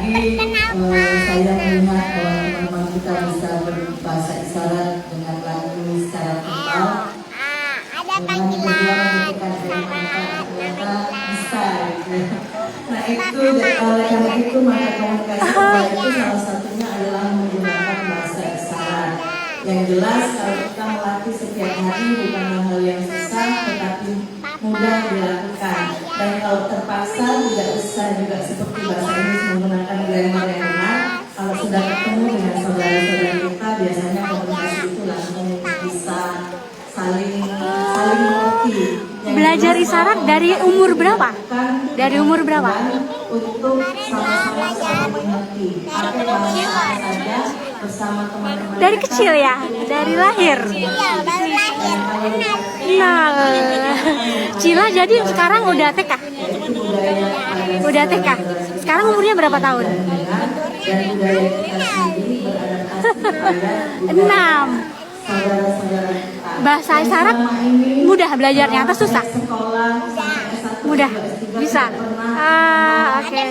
tadi saya melihat bahwa teman-teman kita bisa berbahasa isyarat dengan lagu secara verbal. Dengan berdua menunjukkan dari mereka ternyata bisa gitu. Nah itu oleh karena itu maka komunikasi verbal itu salah satunya adalah menggunakan bahasa isyarat. Yang jelas kalau kita melatih setiap hari bukan hal yang susah tetapi mudah dilakukan. Dan kalau terpaksa tidak usah juga seperti bahasa Inggris menggunakan grammar yang benar. Kalau sudah ketemu dengan saudara-saudara kita biasanya komunikasi itu langsung bisa saling mengerti. Belajar isyarat dari umur berapa? Dari umur berapa? Untuk sama-sama saling mengerti. Pakai bahasa saja bersama teman-teman. Dari kecil ya, dari lahir. Nah, Cila jadi sekarang udah TK. Udah TK. Sekarang umurnya berapa tahun? 6. Bahasa isyarat mudah belajarnya atau susah? Mudah, bisa. Oke.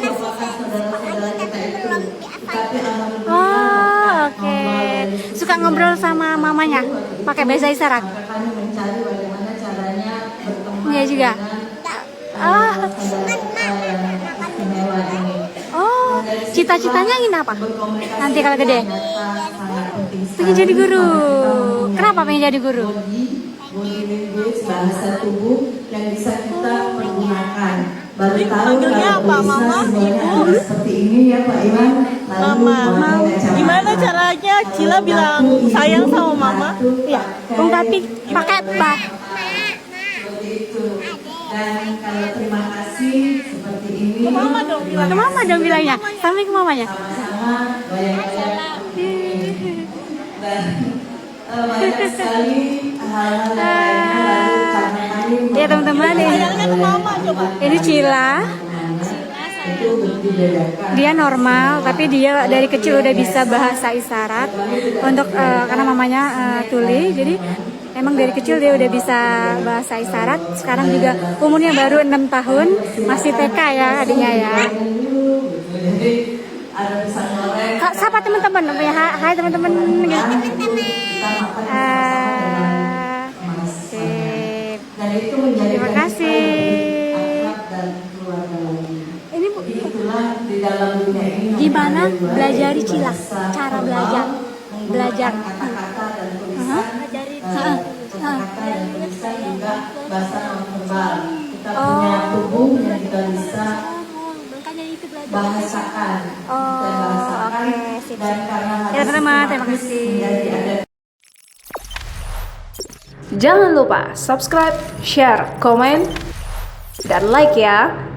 Oh, oke. Suka ngobrol sama mamanya pakai bahasa isyarat? Iya juga. Oh, cita-citanya ingin apa? Nanti kalau gede? Pengen jadi guru. Kenapa pengen jadi guru? Bahasa tubuh yang bisa kita pergunakan. Baru tahu Panggilnya apa? Mama, Ibu? Seperti ini ya Pak Iwan. Mama. Gimana caranya Cila bilang sayang sama mama? Ya, tapi pakai apa? Dan kalau terima kasih seperti ini. Ke mama dong bilang. Ke mama dong bilangnya. Sampai ke mamanya. Sama-sama dan banyak sekali hal-hal yang lainnya karena kami Ya teman-teman, Sayangnya ke mama coba. ini Cila. itu dibedakan. Dia normal, tapi dia dari kecil udah bisa bahasa isyarat untuk karena mamanya tuli, jadi emang dari kecil dia udah bisa bahasa isyarat. Sekarang juga umurnya baru 6 tahun, masih TK ya adiknya ya. Ada pisang goreng. Kak, sapa teman-teman, hai teman-teman. Sip. Dan itu menjadi Terima kasih. akrab dan keluarga lagi. Ini Bu, Jadi itulah di dalam dunia ini gimana belajar Cila? Cara belajar, belajar. kata-kata dan tulisan. Kata-kata dan tulisan juga bahasa non-verbal. Kita punya tubuh yang kita bisa bahasakan. Kita bahasakan. Oke, sip. Dan karena Ya teman-teman, terima kasih. Jangan lupa subscribe, share, komen, dan like ya.